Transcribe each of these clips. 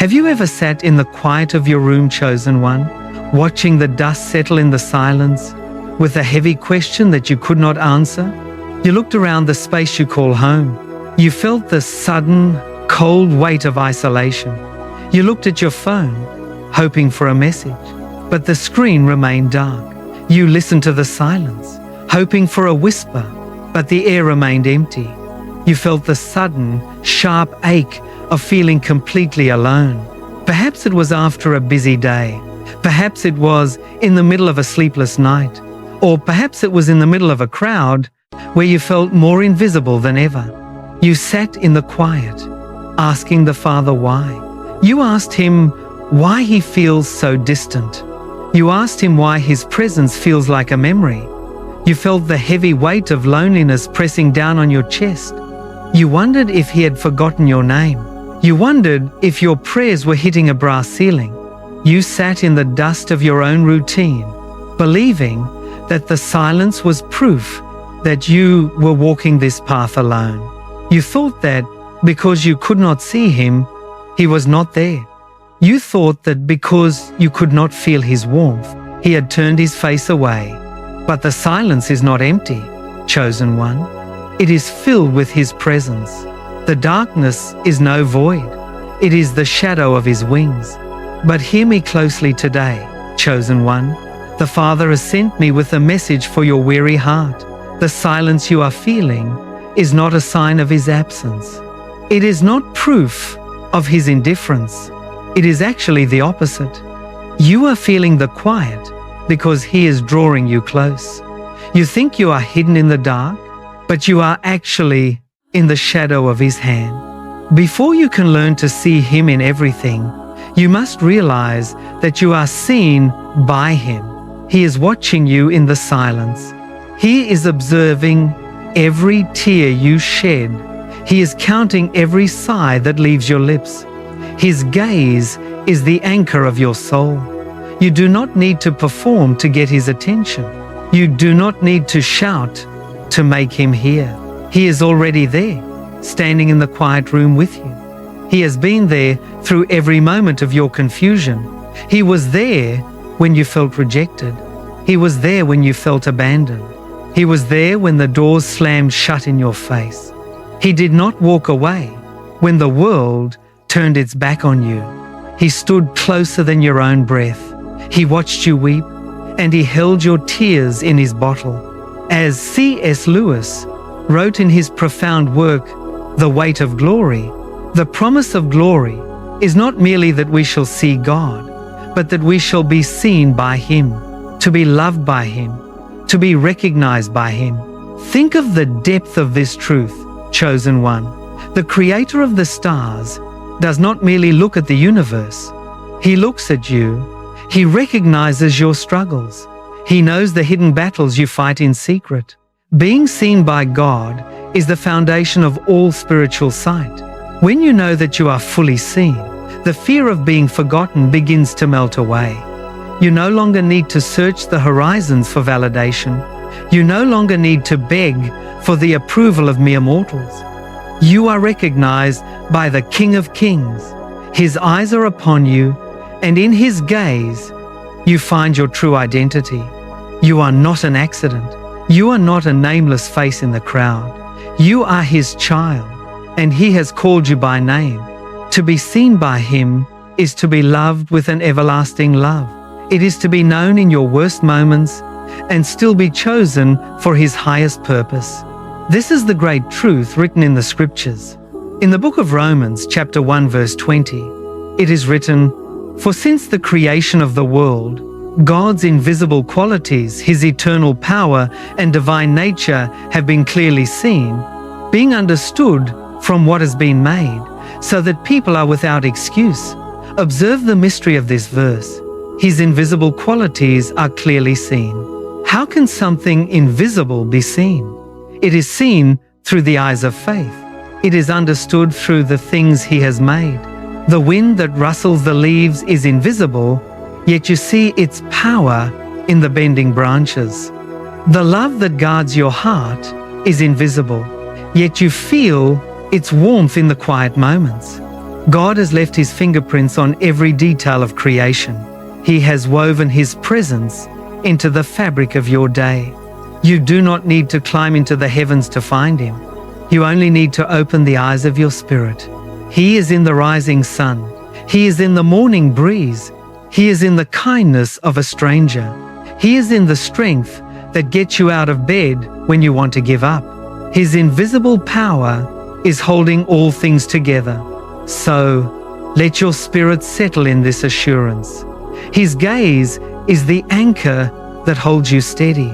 Have you ever sat in the quiet of your room, chosen one, watching the dust settle in the silence, with a heavy question that you could not answer? You looked around the space you call home. You felt the sudden, cold weight of isolation. You looked at your phone, hoping for a message, but the screen remained dark. You listened to the silence, hoping for a whisper, but the air remained empty. You felt the sudden, sharp ache of feeling completely alone. Perhaps it was after a busy day. Perhaps it was in the middle of a sleepless night. Or perhaps it was in the middle of a crowd where you felt more invisible than ever. You sat in the quiet, asking the Father why. You asked him why he feels so distant. You asked him why his presence feels like a memory. You felt the heavy weight of loneliness pressing down on your chest. You wondered if he had forgotten your name. You wondered if your prayers were hitting a brass ceiling. You sat in the dust of your own routine, believing that the silence was proof that you were walking this path alone. You thought that because you could not see him, he was not there. You thought that because you could not feel his warmth, he had turned his face away. But the silence is not empty, chosen one. It is filled with his presence. The darkness is no void. It is the shadow of his wings. But hear me closely today, chosen one. The Father has sent me with a message for your weary heart. The silence you are feeling is not a sign of his absence. It is not proof of his indifference. It is actually the opposite. You are feeling the quiet because he is drawing you close. You think you are hidden in the dark, but you are actually in the shadow of his hand. Before you can learn to see him in everything, you must realize that you are seen by him. He is watching you in the silence. He is observing every tear you shed. He is counting every sigh that leaves your lips. His gaze is the anchor of your soul. You do not need to perform to get his attention. You do not need to shout to make him hear. He is already there, standing in the quiet room with you. He has been there through every moment of your confusion. He was there when you felt rejected. He was there when you felt abandoned. He was there when the doors slammed shut in your face. He did not walk away when the world turned its back on you. He stood closer than your own breath. He watched you weep, and he held your tears in his bottle. As C.S. Lewis wrote in his profound work, The Weight of Glory, the promise of glory is not merely that we shall see God, but that we shall be seen by him, to be loved by him, to be recognized by him. Think of the depth of this truth, chosen one. The creator of the stars does not merely look at the universe. He looks at you. He recognizes your struggles. He knows the hidden battles you fight in secret. Being seen by God is the foundation of all spiritual sight. When you know that you are fully seen, the fear of being forgotten begins to melt away. You no longer need to search the horizons for validation. You no longer need to beg for the approval of mere mortals. You are recognized by the King of Kings. His eyes are upon you, and in his gaze, you find your true identity. You are not an accident. You are not a nameless face in the crowd. You are his child, and he has called you by name. To be seen by him is to be loved with an everlasting love. It is to be known in your worst moments and still be chosen for his highest purpose. This is the great truth written in the scriptures. In the book of Romans, chapter 1, verse 20, it is written, "For since the creation of the world, God's invisible qualities, his eternal power and divine nature have been clearly seen, being understood from what has been made, so that people are without excuse." Observe the mystery of this verse. His invisible qualities are clearly seen. How can something invisible be seen? It is seen through the eyes of faith. It is understood through the things he has made. The wind that rustles the leaves is invisible, yet you see its power in the bending branches. The love that guards your heart is invisible, yet you feel its warmth in the quiet moments. God has left His fingerprints on every detail of creation. He has woven His presence into the fabric of your day. You do not need to climb into the heavens to find Him. You only need to open the eyes of your spirit. He is in the rising sun. He is in the morning breeze. He is in the kindness of a stranger. He is in the strength that gets you out of bed when you want to give up. His invisible power is holding all things together. So, let your spirit settle in this assurance. His gaze is the anchor that holds you steady.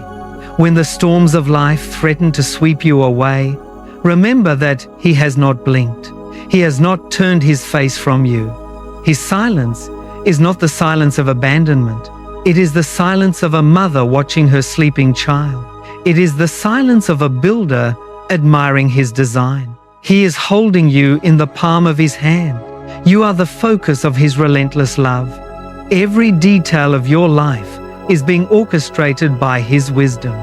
When the storms of life threaten to sweep you away, remember that He has not blinked. He has not turned His face from you. His silence is not the silence of abandonment. It is the silence of a mother watching her sleeping child. It is the silence of a builder admiring his design. He is holding you in the palm of His hand. You are the focus of His relentless love. Every detail of your life is being orchestrated by His wisdom.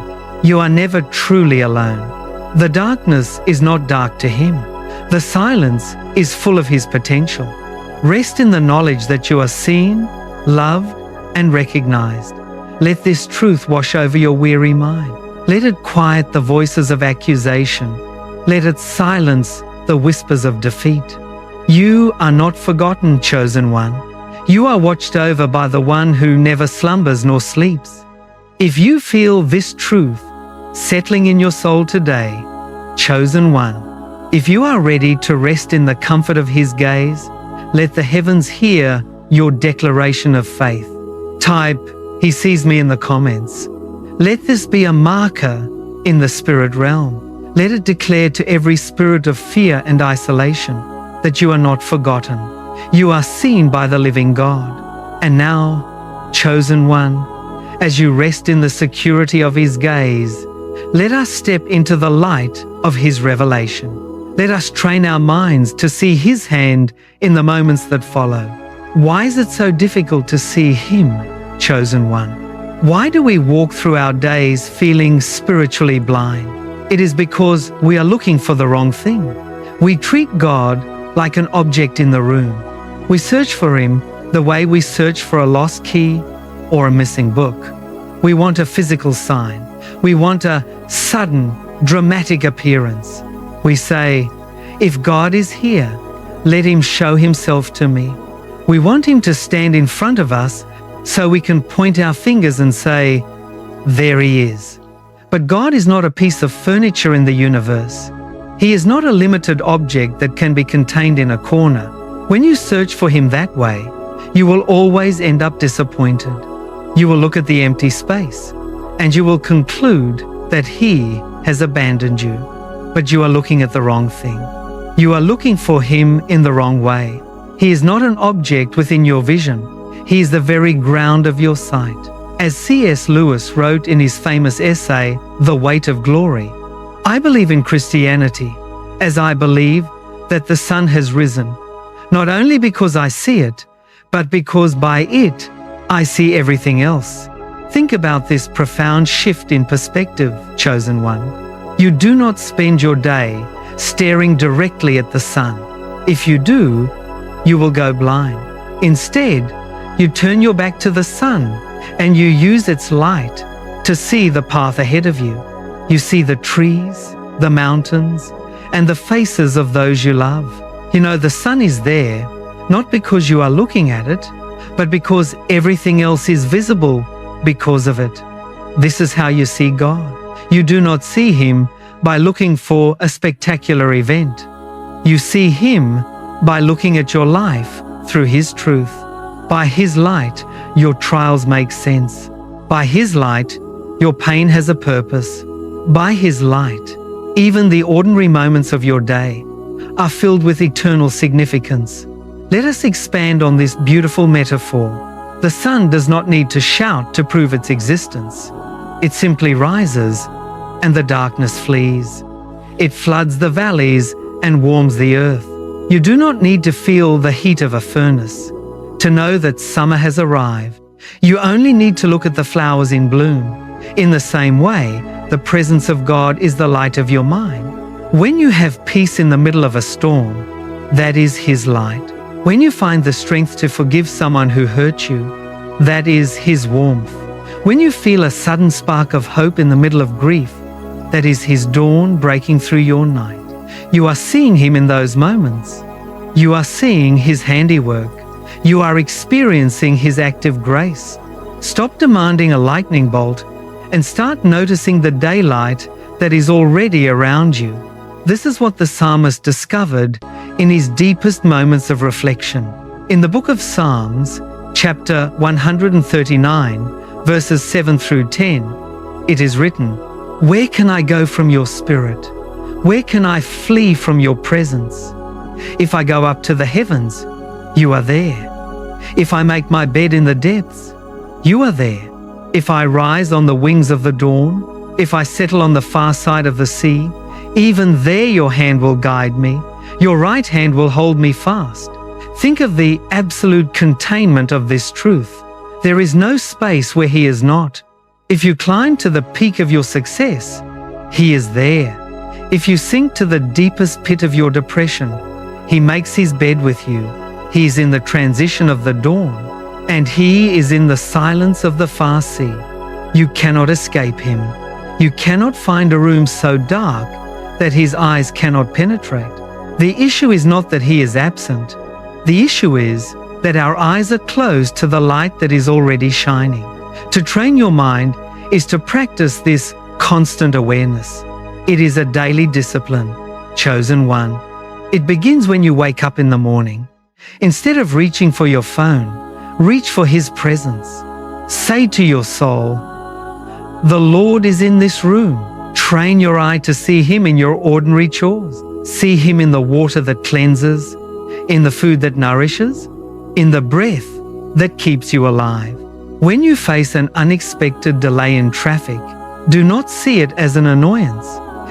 You are never truly alone. The darkness is not dark to Him. The silence is full of His potential. Rest in the knowledge that you are seen, loved, and recognized. Let this truth wash over your weary mind. Let it quiet the voices of accusation. Let it silence the whispers of defeat. You are not forgotten, chosen one. You are watched over by the one who never slumbers nor sleeps. If you feel this truth settling in your soul today, chosen one, if you are ready to rest in the comfort of His gaze, let the heavens hear your declaration of faith. Type, "He sees me" in the comments. Let this be a marker in the spirit realm. Let it declare to every spirit of fear and isolation that you are not forgotten. You are seen by the living God. And now, chosen one, as you rest in the security of His gaze, let us step into the light of His revelation. Let us train our minds to see His hand in the moments that follow. Why is it so difficult to see Him, chosen one? Why do we walk through our days feeling spiritually blind? It is because we are looking for the wrong thing. We treat God like an object in the room. We search for Him the way we search for a lost key or a missing book. We want a physical sign. We want a sudden, dramatic appearance. We say, "If God is here, let Him show Himself to me." We want Him to stand in front of us so we can point our fingers and say, "There He is." But God is not a piece of furniture in the universe. He is not a limited object that can be contained in a corner. When you search for Him that way, you will always end up disappointed. You will look at the empty space, and you will conclude that He has abandoned you. But you are looking at the wrong thing. You are looking for Him in the wrong way. He is not an object within your vision. He is the very ground of your sight. As C.S. Lewis wrote in his famous essay, The Weight of Glory, "I believe in Christianity as I believe that the sun has risen, not only because I see it, but because by it I see everything else." Think about this profound shift in perspective, chosen one. You do not spend your day staring directly at the sun. If you do, you will go blind. Instead, you turn your back to the sun and you use its light to see the path ahead of you. You see the trees, the mountains, and the faces of those you love. You know, the sun is there, not because you are looking at it, but because everything else is visible because of it. This is how you see God. You do not see Him by looking for a spectacular event. You see Him by looking at your life through His truth. By His light, your trials make sense. By His light, your pain has a purpose. By His light, even the ordinary moments of your day are filled with eternal significance. Let us expand on this beautiful metaphor. The sun does not need to shout to prove its existence. It simply rises and the darkness flees. It floods the valleys and warms the earth. You do not need to feel the heat of a furnace to know that summer has arrived. You only need to look at the flowers in bloom. In the same way, the presence of God is the light of your mind. When you have peace in the middle of a storm, that is His light. When you find the strength to forgive someone who hurt you, that is His warmth. When you feel a sudden spark of hope in the middle of grief, that is His dawn breaking through your night. You are seeing Him in those moments. You are seeing His handiwork. You are experiencing His active grace. Stop demanding a lightning bolt and start noticing the daylight that is already around you. This is what the psalmist discovered in his deepest moments of reflection. In the book of Psalms, chapter 139, verses 7 through 10, it is written, "Where can I go from your spirit? Where can I flee from your presence? If I go up to the heavens, you are there. If I make my bed in the depths, you are there. If I rise on the wings of the dawn, if I settle on the far side of the sea, even there your hand will guide me. Your right hand will hold me fast." Think of the absolute containment of this truth. There is no space where He is not. If you climb to the peak of your success, He is there. If you sink to the deepest pit of your depression, He makes His bed with you. He is in the transition of the dawn, and He is in the silence of the far sea. You cannot escape Him. You cannot find a room so dark that His eyes cannot penetrate. The issue is not that He is absent. The issue is that our eyes are closed to the light that is already shining. To train your mind is to practice this constant awareness. It is a daily discipline. Chosen one. It begins when you wake up in the morning. Instead of reaching for your phone, reach for His presence. Say to your soul, "The Lord is in this room." Train your eye to see Him in your ordinary chores. See Him in the water that cleanses, in the food that nourishes, in the breath that keeps you alive. When you face an unexpected delay in traffic, do not see it as an annoyance.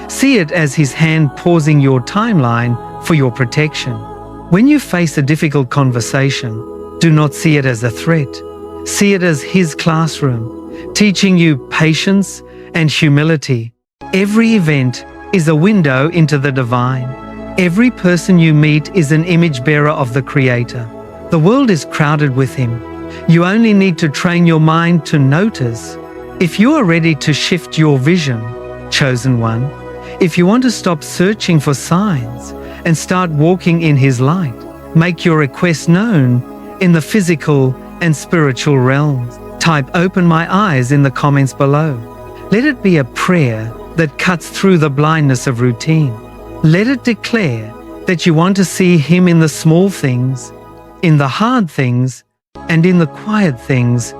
See it as His hand pausing your timeline for your protection. When you face a difficult conversation, do not see it as a threat. See it as His classroom, teaching you patience and humility. Every event is a window into the divine. Every person you meet is an image bearer of the Creator. The world is crowded with Him. You only need to train your mind to notice. If you are ready to shift your vision, chosen one, if you want to stop searching for signs and start walking in His light, make your request known in the physical and spiritual realms. Type "Open my eyes" in the comments below. Let it be a prayer that cuts through the blindness of routine. Let it declare that you want to see Him in the small things, in the hard things, and in the quiet things.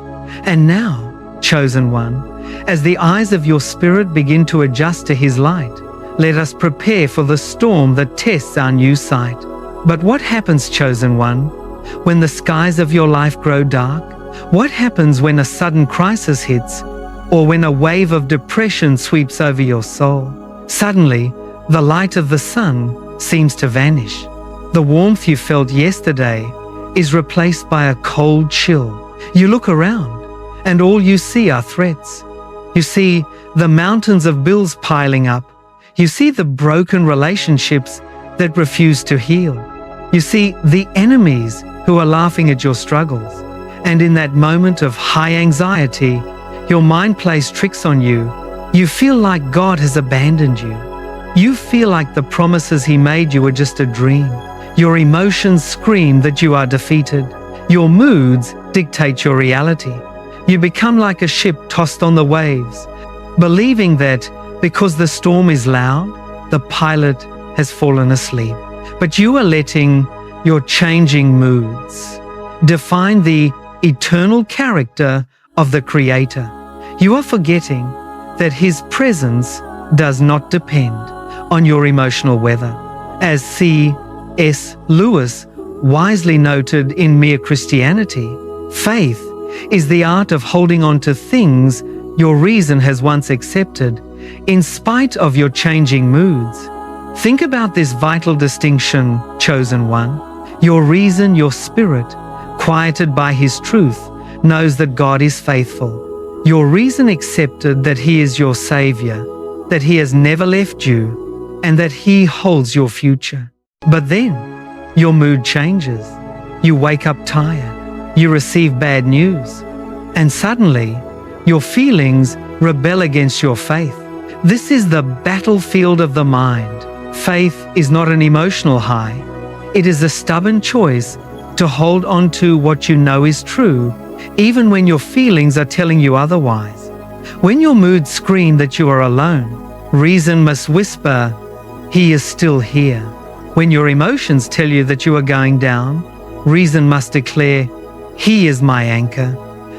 And now, chosen one, as the eyes of your spirit begin to adjust to His light, let us prepare for the storm that tests our new sight. But what happens, chosen one, when the skies of your life grow dark? What happens when a sudden crisis hits, or when a wave of depression sweeps over your soul? Suddenly, the light of the sun seems to vanish. The warmth you felt yesterday is replaced by a cold chill. You look around, and all you see are threats. You see the mountains of bills piling up. You see the broken relationships that refuse to heal. You see the enemies who are laughing at your struggles. And in that moment of high anxiety, your mind plays tricks on you. You feel like God has abandoned you. You feel like the promises He made you were just a dream. Your emotions scream that you are defeated. Your moods dictate your reality. You become like a ship tossed on the waves, believing that because the storm is loud, the pilot has fallen asleep. But you are letting your changing moods define the eternal character of the Creator. You are forgetting that His presence does not depend on your emotional weather. As C.S. Lewis wisely noted in Mere Christianity, faith is the art of holding on to things your reason has once accepted, in spite of your changing moods. Think about this vital distinction, chosen one. Your reason, your spirit, quieted by His truth, knows that God is faithful. Your reason accepted that He is your Savior, that He has never left you, and that He holds your future. But then, your mood changes. You wake up tired. You receive bad news. And suddenly, your feelings rebel against your faith. This is the battlefield of the mind. Faith is not an emotional high. It is a stubborn choice to hold on to what you know is true, even when your feelings are telling you otherwise. When your moods scream that you are alone, reason must whisper, "He is still here." When your emotions tell you that you are going down, reason must declare, "He is my anchor."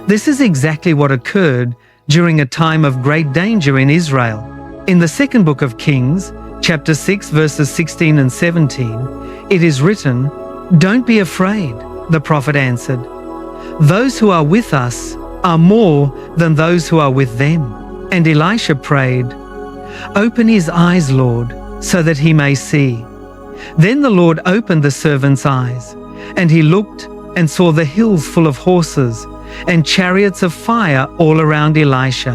This is exactly what occurred during a time of great danger in Israel. In the second book of Kings, chapter 6, verses 16 and 17, it is written, "Don't be afraid," the prophet answered. "Those who are with us are more than those who are with them." And Elisha prayed, "Open his eyes, Lord, so that he may see." Then the Lord opened the servant's eyes, and he looked and saw the hills full of horses and chariots of fire all around Elisha.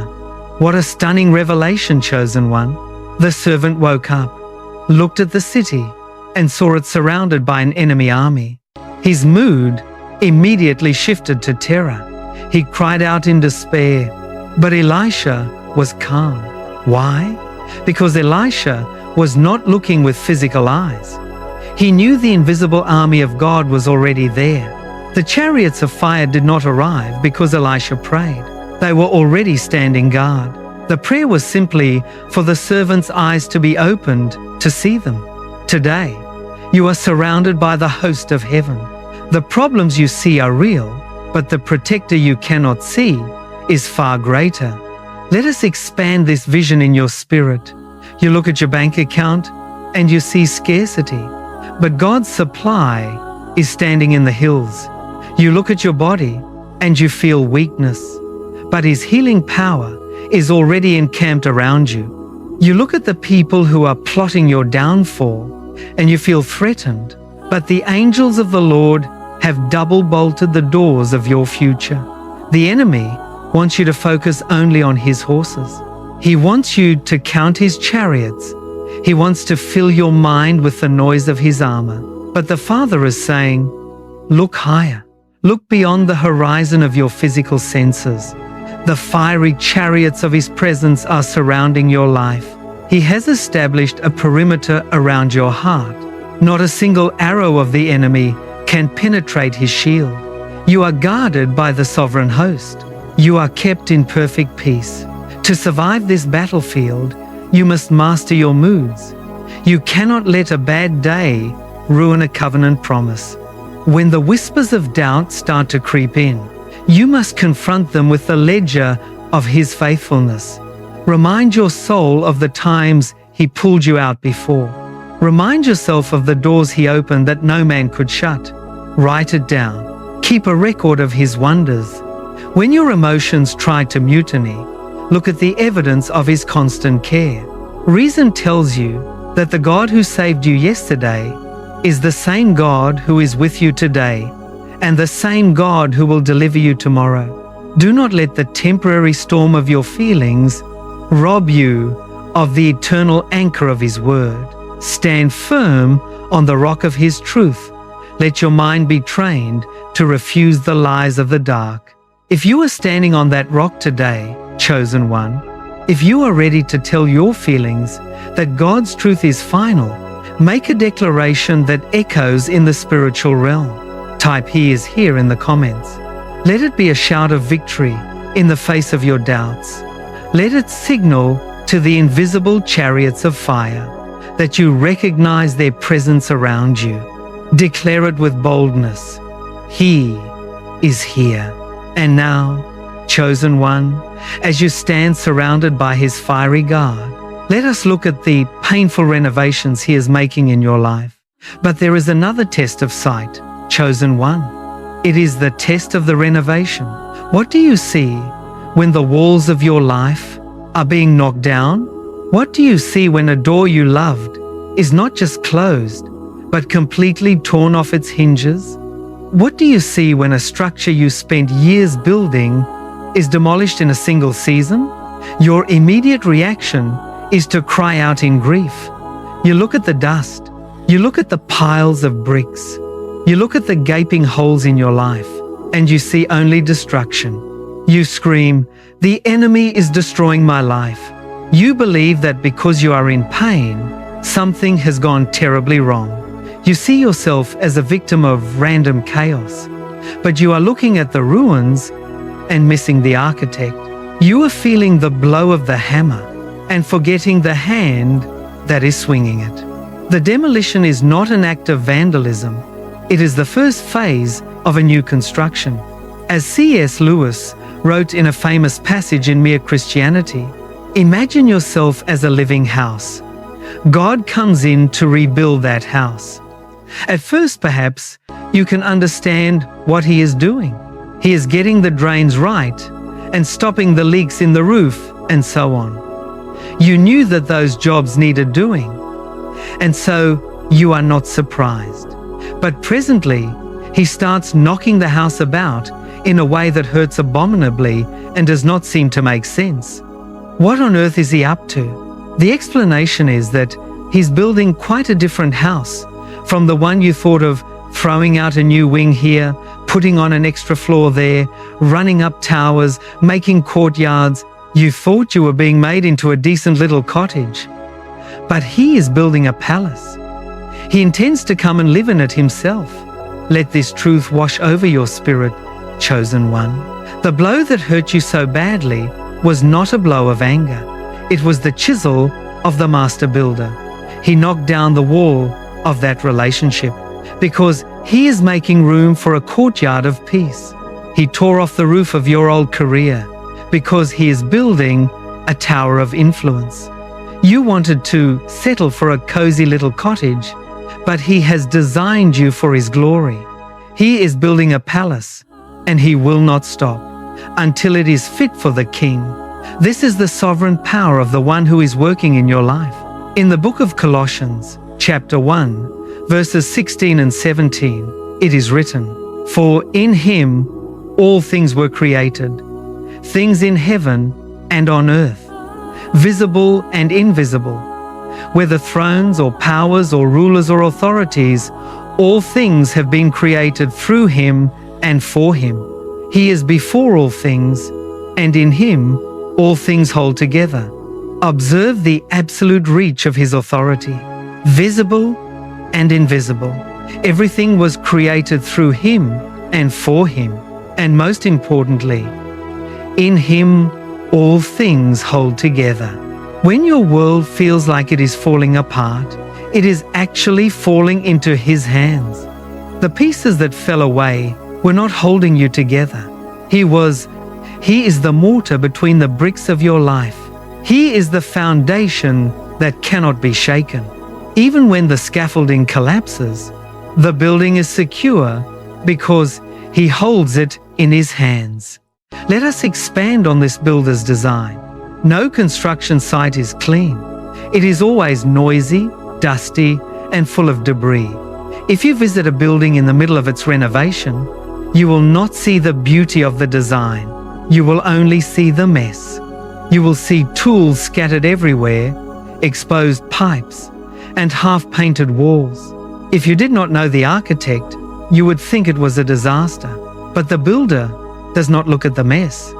What a stunning revelation, chosen one. The servant woke up, looked at the city, and saw it surrounded by an enemy army. His mood immediately shifted to terror. He cried out in despair, but Elisha was calm. Why? Because Elisha was not looking with physical eyes. He knew the invisible army of God was already there. The chariots of fire did not arrive because Elisha prayed. They were already standing guard. The prayer was simply for the servant's eyes to be opened to see them. Today, you are surrounded by the host of heaven. The problems you see are real, but the protector you cannot see is far greater. Let us expand this vision in your spirit. You look at your bank account and you see scarcity, but God's supply is standing in the hills. You look at your body and you feel weakness, but His healing power is already encamped around you. You look at the people who are plotting your downfall and you feel threatened, but the angels of the Lord have double-bolted the doors of your future. The enemy wants you to focus only on his horses. He wants you to count his chariots. He wants to fill your mind with the noise of his armor. But the Father is saying, look higher. Look beyond the horizon of your physical senses. The fiery chariots of His presence are surrounding your life. He has established a perimeter around your heart. Not a single arrow of the enemy can penetrate his shield. You are guarded by the sovereign host. You are kept in perfect peace. To survive this battlefield, you must master your moods. You cannot let a bad day ruin a covenant promise. When the whispers of doubt start to creep in, you must confront them with the ledger of His faithfulness. Remind your soul of the times He pulled you out before. Remind yourself of the doors He opened that no man could shut. Write it down. Keep a record of His wonders. When your emotions try to mutiny, look at the evidence of His constant care. Reason tells you that the God who saved you yesterday is the same God who is with you today, and the same God who will deliver you tomorrow. Do not let the temporary storm of your feelings rob you of the eternal anchor of His word. Stand firm on the rock of His truth. Let your mind be trained to refuse the lies of the dark. If you are standing on that rock today, chosen one, if you are ready to tell your feelings that God's truth is final, make a declaration that echoes in the spiritual realm. Type "He is here" in the comments. Let it be a shout of victory in the face of your doubts. Let it signal to the invisible chariots of fire that you recognize their presence around you. Declare it with boldness. He is here. And now, chosen one, as you stand surrounded by His fiery guard, let us look at the painful renovations He is making in your life. But there is another test of sight, chosen one. It is the test of the renovation. What do you see when the walls of your life are being knocked down? What do you see when a door you loved is not just closed, but completely torn off its hinges? What do you see when a structure you spent years building is demolished in a single season? Your immediate reaction is to cry out in grief. You look at the dust. You look at the piles of bricks. You look at the gaping holes in your life, and you see only destruction. You scream, "The enemy is destroying my life." You believe that because you are in pain, something has gone terribly wrong. You see yourself as a victim of random chaos, but you are looking at the ruins and missing the architect. You are feeling the blow of the hammer and forgetting the hand that is swinging it. The demolition is not an act of vandalism. It is the first phase of a new construction. As C.S. Lewis wrote in a famous passage in Mere Christianity, imagine yourself as a living house. God comes in to rebuild that house. At first, perhaps, you can understand what he is doing. He is getting the drains right and stopping the leaks in the roof and so on. You knew that those jobs needed doing, and so you are not surprised. But presently, he starts knocking the house about in a way that hurts abominably and does not seem to make sense. What on earth is he up to? The explanation is that he's building quite a different house from the one you thought of throwing out a new wing here, putting on an extra floor there, running up towers, making courtyards. You thought you were being made into a decent little cottage. But he is building a palace. He intends to come and live in it himself. Let this truth wash over your spirit, chosen one. The blow that hurt you so badly was not a blow of anger. It was the chisel of the master builder. He knocked down the wall of that relationship because he is making room for a courtyard of peace. He tore off the roof of your old career because he is building a tower of influence. You wanted to settle for a cozy little cottage, but he has designed you for his glory. He is building a palace, and he will not stop until it is fit for the king. This is the sovereign power of the one who is working in your life. In the book of Colossians, chapter 1, verses 16 and 17, it is written, "For in him all things were created, things in heaven and on earth, visible and invisible, whether thrones or powers or rulers or authorities, all things have been created through him and for him. He is before all things, and in him all things hold together." Observe the absolute reach of his authority. Visible and invisible. Everything was created through him and for him. And most importantly, in him all things hold together. When your world feels like it is falling apart, it is actually falling into his hands. The pieces that fell away were not holding you together. He is the mortar between the bricks of your life. He is the foundation that cannot be shaken. Even when the scaffolding collapses, the building is secure because he holds it in his hands. Let us expand on this builder's design. No construction site is clean. It is always noisy, dusty, and full of debris. If you visit a building in the middle of its renovation, you will not see the beauty of the design. You will only see the mess. You will see tools scattered everywhere, exposed pipes, and half-painted walls. If you did not know the architect, you would think it was a disaster. But the builder does not look at the mess.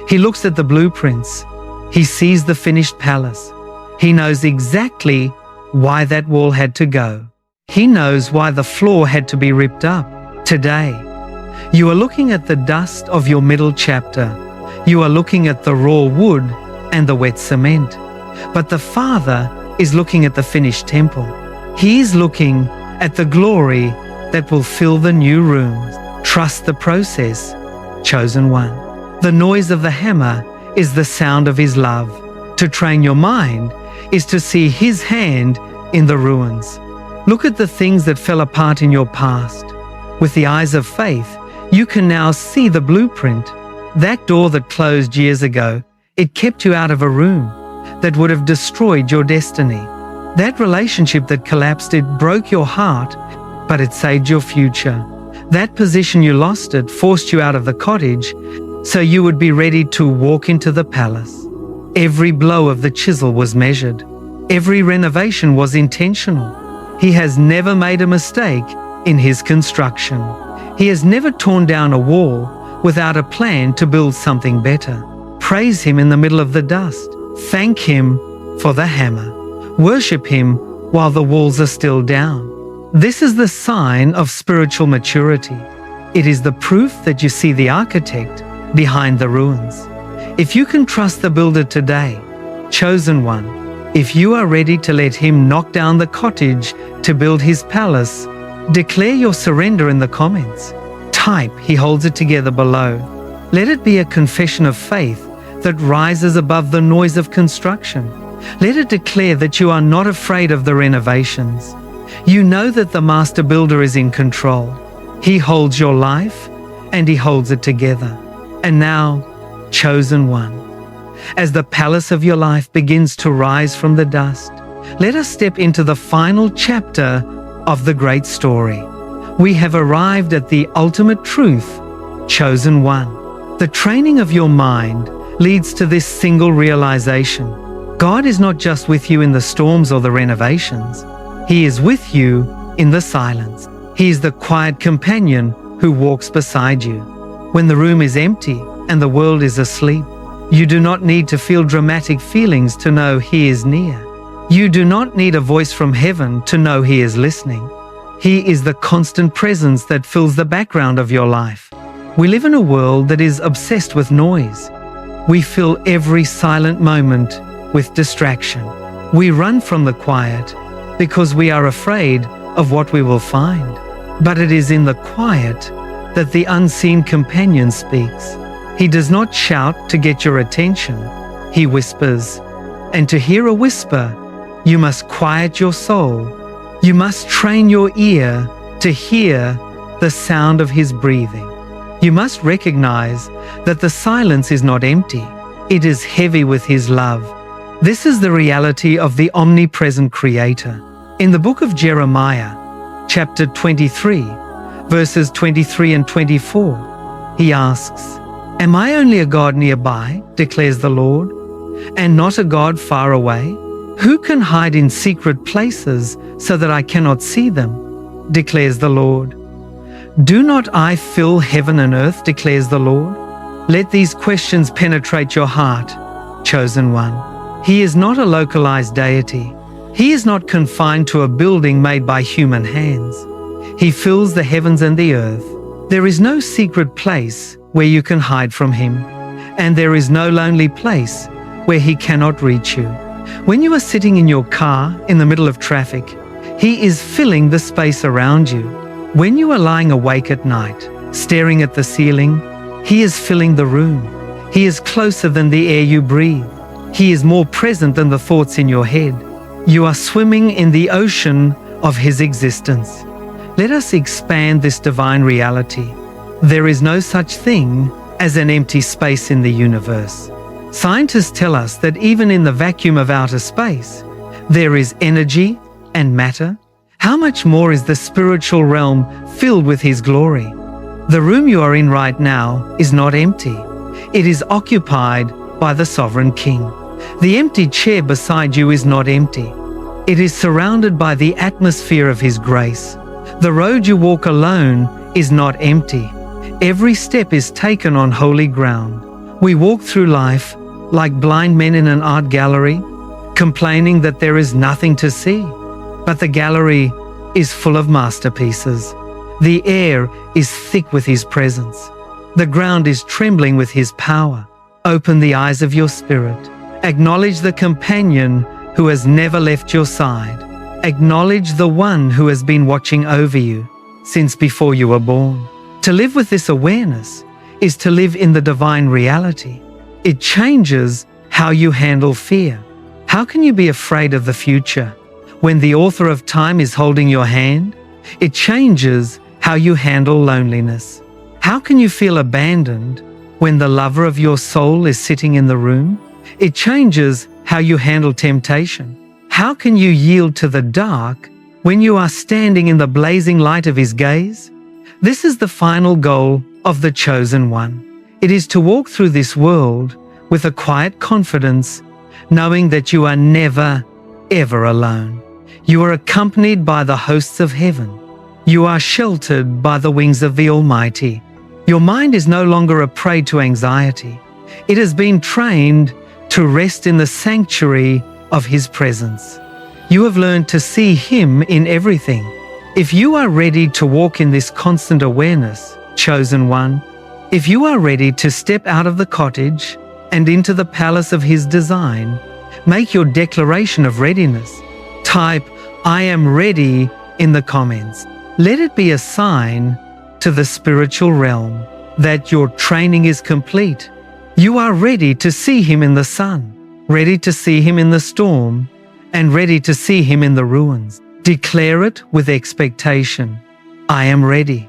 He looks at the blueprints. He sees the finished palace. He knows exactly why that wall had to go. He knows why the floor had to be ripped up. Today, you are looking at the dust of your middle chapter. You are looking at the raw wood and the wet cement. But the Father is looking at the finished temple. He is looking at the glory that will fill the new rooms. Trust the process, chosen one. The noise of the hammer is the sound of his love. To train your mind is to see his hand in the ruins. Look at the things that fell apart in your past. With the eyes of faith, you can now see the blueprint. That door that closed years ago, it kept you out of a room that would have destroyed your destiny. That relationship that collapsed, it broke your heart, but it saved your future. That position you lost, it forced you out of the cottage so you would be ready to walk into the palace. Every blow of the chisel was measured. Every renovation was intentional. He has never made a mistake in his construction. He has never torn down a wall without a plan to build something better. Praise him in the middle of the dust. Thank him for the hammer. Worship him while the walls are still down. This is the sign of spiritual maturity. It is the proof that you see the architect behind the ruins. If you can trust the builder today, chosen one, if you are ready to let him knock down the cottage to build his palace, declare your surrender in the comments. Type, "He holds it together" below. Let it be a confession of faith that rises above the noise of construction. Let it declare that you are not afraid of the renovations. You know that the master builder is in control. He holds your life and he holds it together. And now, chosen one, as the palace of your life begins to rise from the dust, let us step into the final chapter of the great story. We have arrived at the ultimate truth, chosen one. The training of your mind leads to this single realization. God is not just with you in the storms or the renovations. He is with you in the silence. He is the quiet companion who walks beside you. When the room is empty and the world is asleep, you do not need to feel dramatic feelings to know He is near. You do not need a voice from heaven to know He is listening. He is the constant presence that fills the background of your life. We live in a world that is obsessed with noise. We fill every silent moment with distraction. We run from the quiet because we are afraid of what we will find. But it is in the quiet that the unseen companion speaks. He does not shout to get your attention. He whispers. And to hear a whisper, you must quiet your soul. You must train your ear to hear the sound of His breathing. You must recognize that the silence is not empty. It is heavy with His love. This is the reality of the omnipresent Creator. In the book of Jeremiah, chapter 23, verses 23 and 24, He asks, "Am I only a God nearby, declares the Lord, and not a God far away? Who can hide in secret places so that I cannot see them, declares the Lord? Do not I fill heaven and earth, declares the Lord?" Let these questions penetrate your heart, chosen one. He is not a localized deity. He is not confined to a building made by human hands. He fills the heavens and the earth. There is no secret place where you can hide from Him, and there is no lonely place where He cannot reach you. When you are sitting in your car in the middle of traffic, He is filling the space around you. When you are lying awake at night, staring at the ceiling, He is filling the room. He is closer than the air you breathe. He is more present than the thoughts in your head. You are swimming in the ocean of His existence. Let us expand this divine reality. There is no such thing as an empty space in the universe. Scientists tell us that even in the vacuum of outer space, there is energy and matter. How much more is the spiritual realm filled with His glory? The room you are in right now is not empty. It is occupied by the Sovereign King. The empty chair beside you is not empty. It is surrounded by the atmosphere of His grace. The road you walk alone is not empty. Every step is taken on holy ground. We walk through life like blind men in an art gallery, complaining that there is nothing to see. But the gallery is full of masterpieces. The air is thick with His presence. The ground is trembling with His power. Open the eyes of your spirit. Acknowledge the companion who has never left your side. Acknowledge the one who has been watching over you since before you were born. To live with this awareness is to live in the divine reality. It changes how you handle fear. How can you be afraid of the future when the author of time is holding your hand? It changes how you handle loneliness. How can you feel abandoned when the lover of your soul is sitting in the room? It changes how you handle temptation. How can you yield to the dark when you are standing in the blazing light of His gaze? This is the final goal of the chosen one. It is to walk through this world with a quiet confidence, knowing that you are never, ever alone. You are accompanied by the hosts of heaven. You are sheltered by the wings of the Almighty. Your mind is no longer a prey to anxiety. It has been trained to rest in the sanctuary of His presence. You have learned to see Him in everything. If you are ready to walk in this constant awareness, chosen one, if you are ready to step out of the cottage and into the palace of His design, make your declaration of readiness. Type, "I am ready" in the comments. Let it be a sign to the spiritual realm that your training is complete. You are ready to see Him in the sun, ready to see Him in the storm, and ready to see Him in the ruins. Declare it with expectation. I am ready.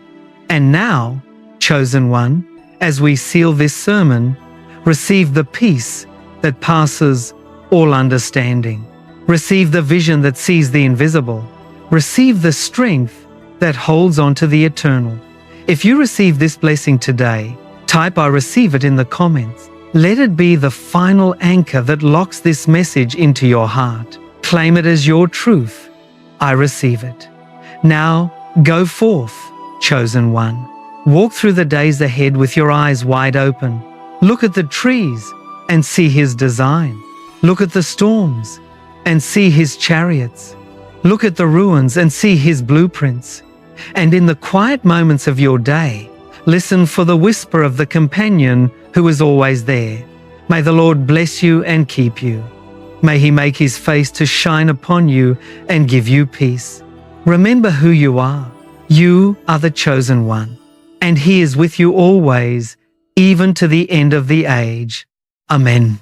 And now, chosen one, as we seal this sermon, receive the peace that passes all understanding. Receive the vision that sees the invisible. Receive the strength that holds on to the eternal. If you receive this blessing today, type "I receive it" in the comments. Let it be the final anchor that locks this message into your heart. Claim it as your truth. I receive it. Now, go forth, chosen one. Walk through the days ahead with your eyes wide open. Look at the trees and see His design. Look at the storms and see His chariots. Look at the ruins and see His blueprints. And in the quiet moments of your day, listen for the whisper of the companion who is always there. May the Lord bless you and keep you. May He make His face to shine upon you and give you peace. Remember who you are. You are the chosen one, and He is with you always, even to the end of the age. Amen.